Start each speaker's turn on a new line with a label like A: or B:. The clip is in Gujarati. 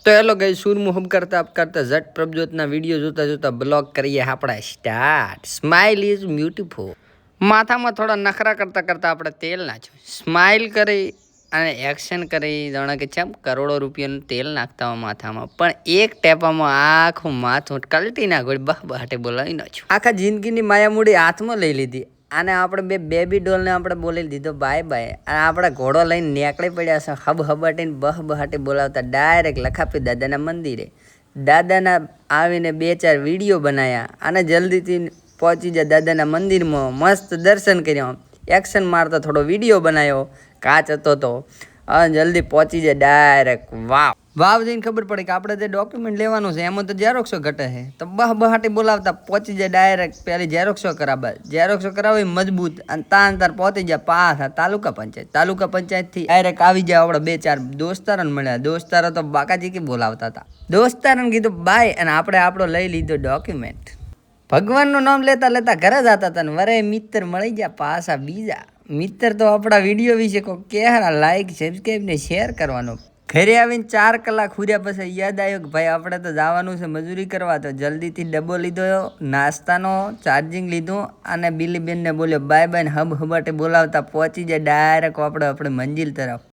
A: તો હેલો ગાઈસ, સુરમું હબ કરતા ઝટ પ્રભજોતના વિડીયો જોતા જોતા બ્લોગ કરીએ આપણા સ્ટાર્ટ। Smile is beautiful. માથામાં થોડા નખરા કરતા કરતા આપણે તેલ નાખ્યું, સ્માઇલ કરી અને એક્શન કરી જાણે કે ચમ કરોડો રૂપિયાનું તેલ નાખતા હોય માથામાં, પણ એક ટેપામાં આખું માથું કલટી નાખ્યું, બહાટે બોલાવી નાખ્યું। આખા જિંદગીની માયામૂડી હાથમાં લઈ લીધી અને આપણે બે બેબી ડોલને આપણે બોલી દીધો બાય બાય, અને આપણે ઘોડો લઈને નીકળી પડ્યા છે હબ હબાટીને બહાટે બોલાવતા ડાયરેક્ટ લખાપી દાદાના મંદિરે। દાદાના આવીને 2-4 વિડીયો બનાવ્યા અને જલ્દીથી પહોંચી જાય દાદાના મંદિરમાં, મસ્ત દર્શન કર્યા, એક્શન મારતા થોડો વિડીયો બનાવ્યો, કાચ હતો તો જલ્દી પહોંચી જાય ડાયરેક્ટ વાવ જઈને ખબર પડે કે આપણે જે ડોક્યુમેન્ટ લેવાનું છે એમાં તો ઝેરોક્સો ઘટે છે, તો બહાટી બોલાવતા પહોંચી જાય ડાયરેક્ટ પહેલી ઝેરોક્સો કરાવી મજબૂત, અને તાર પહોંચી જાય પાછા તાલુકા પંચાયતથી ડાયરેક્ટ આવી જાય આપણે 2-4 દોસ્તારોને મળ્યા। દોસ્તારો તો બાકાજી કે બોલાવતા હતા, દોસ્તારોને કીધું બાય, અને આપણે આપણો લઈ લીધો ડોક્યુમેન્ટ। ભગવાનનું નામ લેતા લેતા ઘરે જતા હતા ને વરે મિત્ર મળી ગયા પાછા બીજા મિત્ર, તો આપણા વિડીયો વિશે કોઈ કહેરા લાઈક સબસ્ક્રાઈબ ને શેર કરવાનો। ઘરે આવીને 4 કલાક હુર્યા પછી યાદ આવ્યો કે ભાઈ આપણે તો જવાનું છે મજૂરી કરવા, તો જલ્દીથી ડબ્બો લીધો, નાસ્તાનો ચાર્જિંગ લીધું અને બિલીબેનને બોલ્યો બાય બાય, ને હબાટે બોલાવતા પહોંચી જાય ડાયરેક્ટ આપણે મંજિલ તરફ।